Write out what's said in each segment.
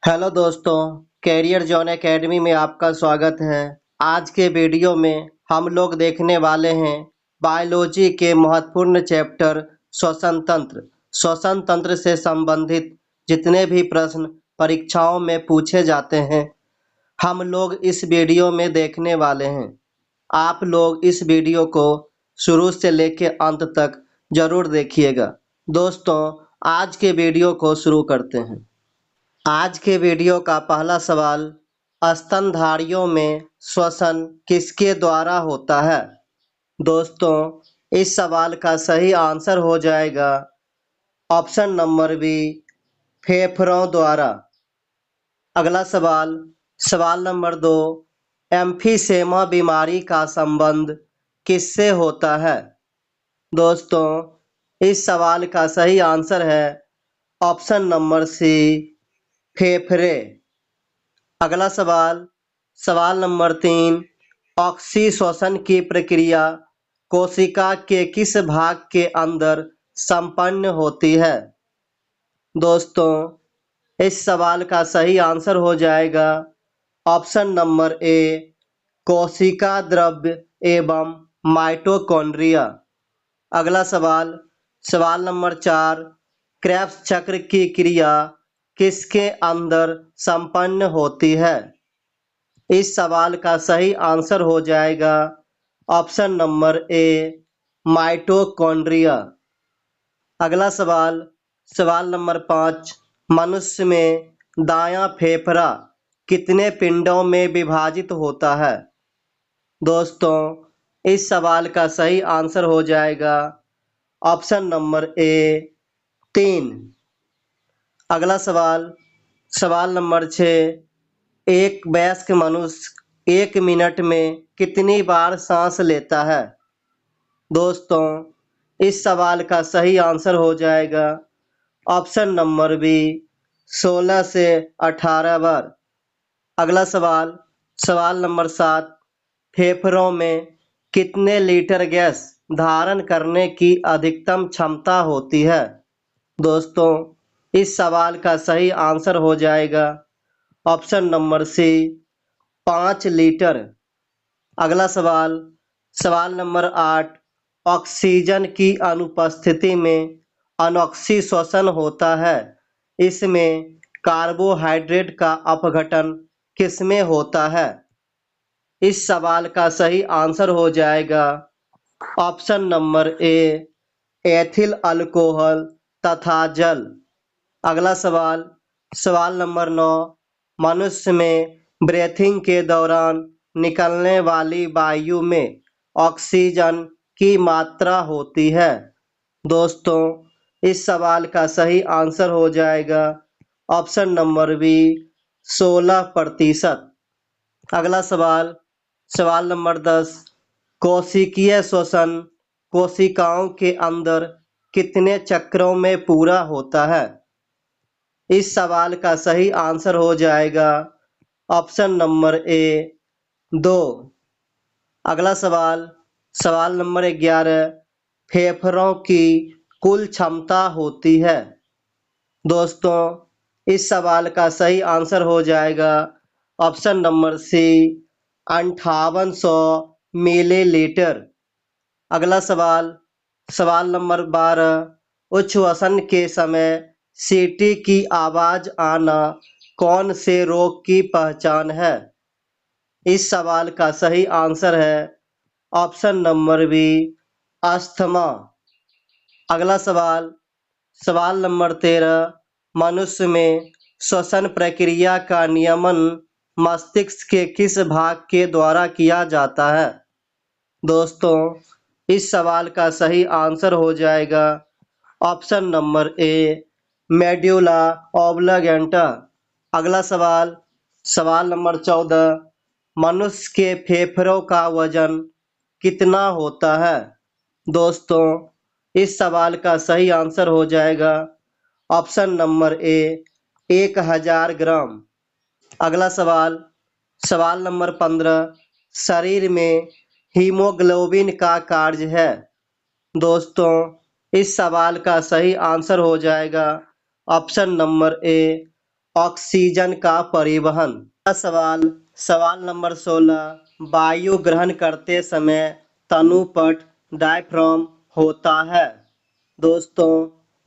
Hello दोस्तों, career John academy में आपका स्वागत है। आज के वीडियो में हम लोग देखने वाले हैं बायोलॉजी के महत्वपूर्ण चैप्टर श्वसन तंत्र। श्वसन तंत्र से संबंधित जितने भी प्रश्न परीक्षाओं में पूछे जाते हैं, हम लोग इस वीडियो में देखने वाले हैं। आप लोग इस वीडियो को शुरू से लेकर अंत तक जरूर देखिएगा। दोस्तों, आज के वीडियो को शुरू करते हैं। आज के वीडियो का पहला सवाल, स्तनधारियों में श्वसन किसके द्वारा होता है? दोस्तों, इस सवाल का सही आंसर हो जाएगा ऑप्शन नंबर बी, फेफड़ों द्वारा। अगला सवाल, सवाल नंबर 2, एम्फीसेमा बीमारी का संबंध किससे होता है? दोस्तों, इस सवाल का सही आंसर है ऑप्शन नंबर सी, फेफड़े। अगला सवाल, सवाल नंबर 3, ऑक्सीश्वसन की प्रक्रिया कोशिका के किस भाग के अंदर संपन्न होती है? दोस्तों, इस सवाल का सही आंसर हो जाएगा ऑप्शन नंबर ए, कोशिका द्रव्य एवं माइटोकॉन्ड्रिया। अगला सवाल, सवाल नंबर 4, क्रेब्स चक्र की क्रिया किसके अंदर संपन्न होती है? इस सवाल का सही आंसर हो जाएगा ऑप्शन नंबर ए, माइटोकॉन्ड्रिया। अगला सवाल, सवाल नंबर 5, मनुष्य में दायां फेफड़ा कितने पिंडों में विभाजित होता है? दोस्तों, इस सवाल का सही आंसर हो जाएगा ऑप्शन नंबर ए, 3। अगला सवाल, सवाल नंबर 6, एक वयस्क मनुष्य 1 मिनट में कितनी बार सांस लेता है? दोस्तों, इस सवाल का सही आंसर हो जाएगा ऑप्शन नंबर बी, 16 से 18 बार। अगला सवाल, सवाल नंबर 7, फेफड़ों में कितने लीटर गैस धारण करने की अधिकतम क्षमता होती है? दोस्तों, इस सवाल का सही आंसर हो जाएगा ऑप्शन नंबर सी, 5 लीटर। अगला सवाल, सवाल नंबर 8, ऑक्सीजन की अनुपस्थिति में अनॉक्सीश्वसन होता है। इसमें कार्बोहाइड्रेट का अपघटन किसमें होता है? इस सवाल का सही आंसर हो जाएगा option number A, ethyl alcohol तथा जल। अगला सवाल, सवाल नंबर 9, मनुष्य में ब्रीथिंग के दौरान निकलने वाली वायु में ऑक्सीजन की मात्रा होती है। दोस्तों, इस सवाल का सही आंसर हो जाएगा ऑप्शन नंबर बी, 16%। अगला सवाल, सवाल नंबर 10, कोशिकीय श्वसन कोशिकाओं के अंदर कितने चक्रों में पूरा होता है? इस सवाल का सही आंसर हो जाएगा ऑप्शन नंबर ए, 2। अगला सवाल, सवाल नंबर 11, फेफड़ों की कुल क्षमता होती है। दोस्तों, इस सवाल का सही आंसर हो जाएगा ऑप्शन नंबर सी, 5800 मिलीलीटर। अगला सवाल, सवाल नंबर 12, उच्छ्वसन के समय सीटी की आवाज आना कौन से रोग की पहचान है? इस सवाल का सही आंसर है ऑप्शन नंबर बी, अस्थमा। अगला सवाल, सवाल नंबर 13, मनुष्य में श्वसन प्रक्रिया का नियमन मस्तिष्क के किस भाग के द्वारा किया जाता है? दोस्तों, इस सवाल का सही आंसर हो जाएगा ऑप्शन नंबर ए, मेड्यूला ऑब्लिगेंटा। अगला सवाल, सवाल नंबर 14, मनुष्य के फेफड़ों का वजन कितना होता है? दोस्तों, इस सवाल का सही आंसर हो जाएगा ऑप्शन नंबर ए, 1000 ग्राम। अगला सवाल, सवाल नंबर 15, शरीर में हीमोग्लोबिन का कार्य है। दोस्तों, इस सवाल का सही आंसर हो जाएगा ऑप्शन नंबर ए, ऑक्सीजन का परिवहन। अगला सवाल सवाल नंबर 16 वायु ग्रहण करते समय तनुपट डायफ्राम होता है। दोस्तों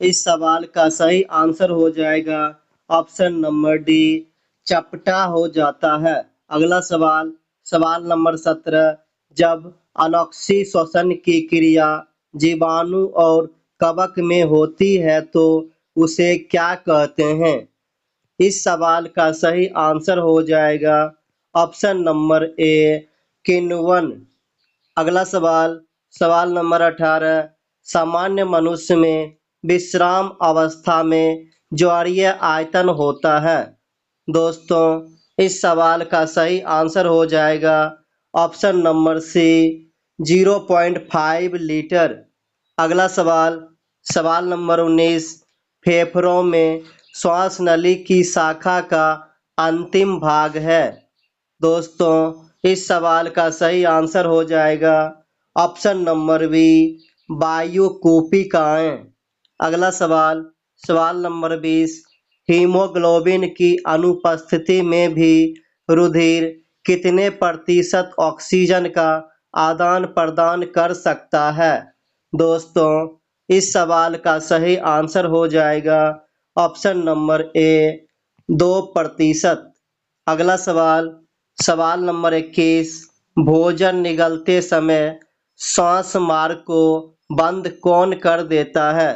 इस सवाल का सही आंसर हो जाएगा ऑप्शन नंबर डी, चपटा हो जाता है। अगला सवाल सवाल नंबर 17 जब अनोक्सी श्वसन की क्रिया जीवाणु और कवक में होती है तो उसे क्या कहते हैं? इस सवाल का सही आंसर हो जाएगा ऑप्शन नंबर ए, किण्वन। अगला सवाल सवाल नंबर 18 सामान्य मनुष्य में विश्राम अवस्था में ज्वारीय आयतन होता है। दोस्तों इस सवाल का सही आंसर हो जाएगा ऑप्शन नंबर सी, 0.5 लीटर। अगला सवाल सवाल नंबर 19 फेफड़ों में श्वास नली की शाखा का अंतिम भाग है। दोस्तों इस सवाल का सही आंसर हो जाएगा ऑप्शन नंबर बी, वायुकूपिकाएं। अगला सवाल सवाल नंबर 20 हीमोग्लोबिन की अनुपस्थिति में भी रुधिर कितने प्रतिशत ऑक्सीजन का आदान प्रदान कर सकता है? दोस्तों इस सवाल का सही आंसर हो जाएगा ऑप्शन नंबर ए, 2%। अगला सवाल सवाल नंबर 21 भोजन निगलते समय श्वास मार्ग को बंद कौन कर देता है?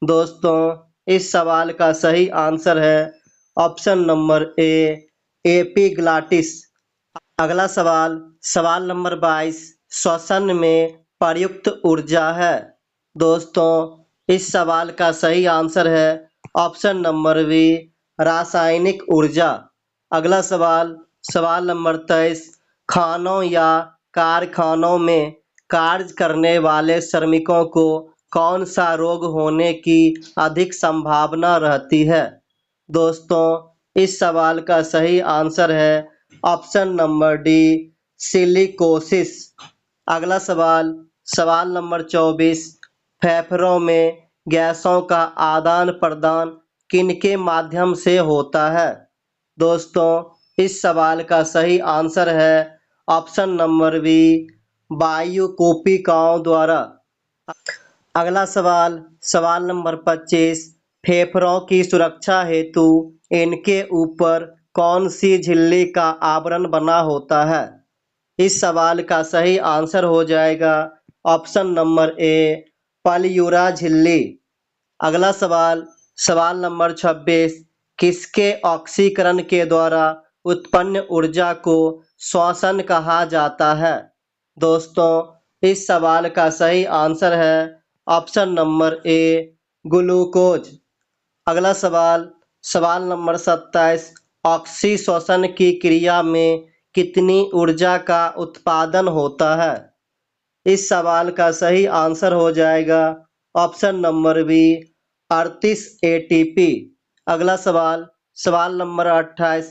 दोस्तों इस सवाल का सही आंसर है ऑप्शन नंबर ए, एपिग्लॉटिस। अगला सवाल सवाल नंबर 22 श्वसन में प्रयुक्त ऊर्जा है। दोस्तों इस सवाल का सही आंसर है ऑप्शन नंबर बी, रासायनिक ऊर्जा। अगला सवाल सवाल नंबर 23 खानों या कारखानों में कार्य करने वाले श्रमिकों को कौन सा रोग होने की अधिक संभावना रहती है? दोस्तों इस सवाल का सही आंसर है ऑप्शन नंबर डी, सिलिकोसिस। अगला सवाल सवाल नंबर 24 फेफड़ों में गैसों का आदान प्रदान किनके माध्यम से होता है? दोस्तों इस सवाल का सही आंसर है ऑप्शन नंबर बी, वायुकूपिकाओं द्वारा। अगला सवाल सवाल नंबर 25 फेफड़ों की सुरक्षा हेतु इनके ऊपर कौन सी झिल्ली का आवरण बना होता है? इस सवाल का सही आंसर हो जाएगा ऑप्शन नंबर ए, पलयूरा झिल्ली। अगला सवाल सवाल नंबर 26 किसके ऑक्सीकरण के द्वारा उत्पन्न ऊर्जा को श्वसन कहा जाता है? दोस्तों इस सवाल का सही आंसर है ऑप्शन नंबर ए, ग्लूकोज। अगला सवाल सवाल नंबर 27 ऑक्सीश्वसन की क्रिया में कितनी ऊर्जा का उत्पादन होता है? इस सवाल का सही आंसर हो जाएगा ऑप्शन नंबर बी, 38 एटीपी। अगला सवाल सवाल नंबर 28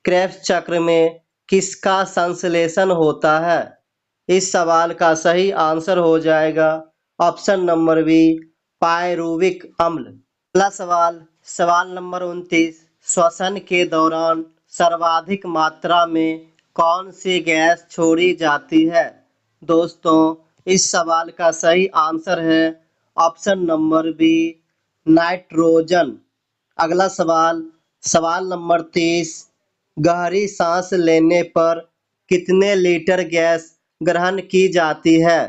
क्रेब्स चक्र में किसका संश्लेषण होता है? इस सवाल का सही आंसर हो जाएगा ऑप्शन नंबर बी, पायरुविक अम्ल। अगला सवाल सवाल नंबर 29 श्वसन के दौरान सर्वाधिक मात्रा में कौन सी गैस छोड़ी जाती है? दोस्तों इस सवाल का सही आंसर है ऑप्शन नंबर बी, नाइट्रोजन। अगला सवाल सवाल नंबर 30 गहरी सांस लेने पर कितने लीटर गैस ग्रहण की जाती है?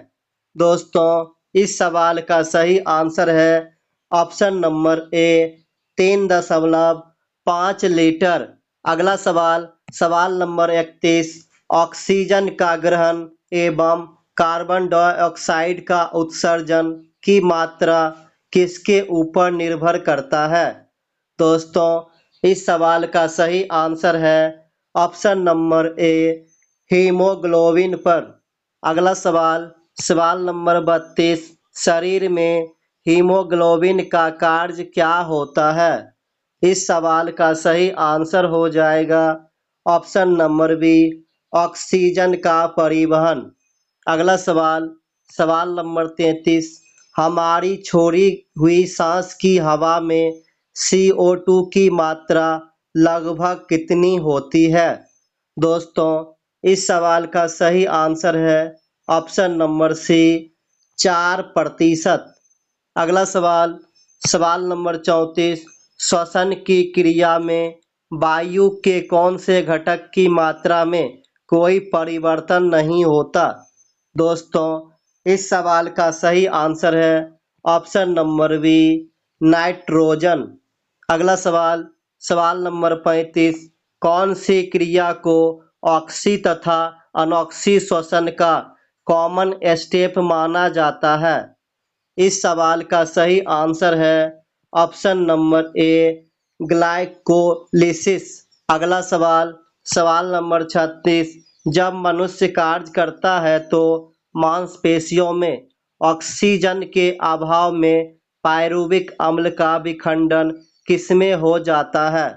दोस्तों इस सवाल का सही आंसर है ऑप्शन नंबर ए, 3.5 लीटर। अगला सवाल सवाल नंबर 31 ऑक्सीजन का ग्रहण एवं कार्बन डाइऑक्साइड का उत्सर्जन की मात्रा किसके ऊपर निर्भर करता है? दोस्तों इस सवाल का सही आंसर है ऑप्शन नंबर ए, हीमोग्लोबिन पर। अगला सवाल सवाल नंबर 32 शरीर में हीमोग्लोबिन का कार्य क्या होता है? इस सवाल का सही आंसर हो जाएगा ऑप्शन नंबर बी, ऑक्सीजन का परिवहन। अगला सवाल सवाल नंबर 33 हमारी छोड़ी हुई सांस की हवा में CO2 की मात्रा लगभग कितनी होती है? दोस्तों, इस सवाल का सही आंसर है ऑप्शन नंबर सी 4%। अगला सवाल, सवाल नंबर 34। श्वसन की क्रिया में वायु के कौन से घटक की मात्रा में कोई परिवर्तन नहीं होता? दोस्तों, इस सवाल का सही आंसर है ऑप्शन नंबर बी नाइट्रोजन। अगला सवाल, सवाल नंबर 35। कौन सी क्रिया को ऑक्सी तथा अनॉक्सी श्वसन का कॉमन स्टेप माना जाता है? इस सवाल का सही आंसर है ऑप्शन नंबर ए ग्लाइकोलिसिस। अगला सवाल, सवाल नंबर 36। जब मनुष्य कार्य करता है तो मांसपेशियों में ऑक्सीजन के अभाव में पायरुविक अम्ल का विखंडन किसमें हो जाता है?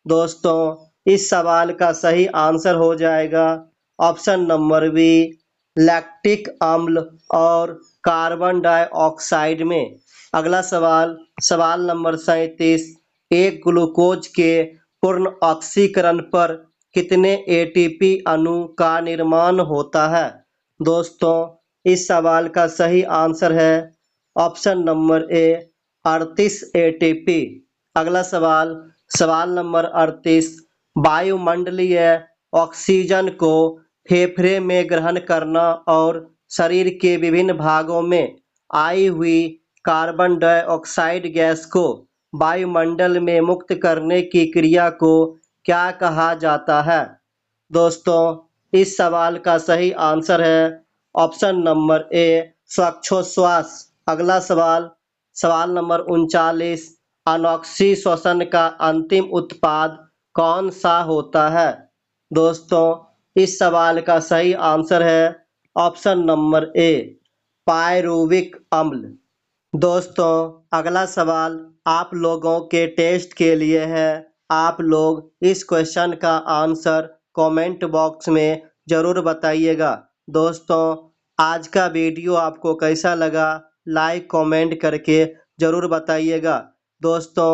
दोस्तों, इस सवाल का सही आंसर हो जाएगा ऑप्शन नंबर बी लैक्टिक अम्ल और कार्बन डाइऑक्साइड में। अगला सवाल, सवाल नंबर 37। एक ग्लूकोज के पूर्ण ऑक्सीकरण पर कितने एटीपी अणु का निर्माण होता है? दोस्तों, इस सवाल का सही आंसर है ऑप्शन नंबर ए 38 एटीपी। अगला सवाल, सवाल नंबर 38। वायुमंडलीय ऑक्सीजन को फेफड़े में ग्रहण करना और शरीर के विभिन्न भागों में आई हुई कार्बन डाइऑक्साइड गैस को वायुमंडल में मुक्त करने की क्रिया को क्या कहा जाता है? दोस्तों, इस सवाल का सही आंसर है ऑप्शन नंबर ए श्वासोच्छ्वास। अगला सवाल, सवाल नंबर 39। अनॉक्सी श्वसन का अंतिम उत्पाद कौन सा होता है? दोस्तों, इस सवाल का सही आंसर है ऑप्शन नंबर ए पायरुविक अम्ल। दोस्तों, अगला सवाल आप लोगों के टेस्ट के लिए है। आप लोग इस क्वेश्चन का आंसर कमेंट बॉक्स में ज़रूर बताइएगा। दोस्तों, आज का वीडियो आपको कैसा लगा लाइक कमेंट करके ज़रूर बताइएगा। दोस्तों,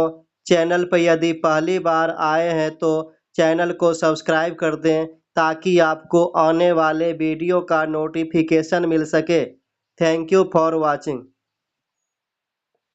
चैनल पर यदि पहली बार आए हैं तो चैनल को सब्सक्राइब कर दें ताकि आपको आने वाले वीडियो का नोटिफिकेशन मिल सके। Thank you for watching.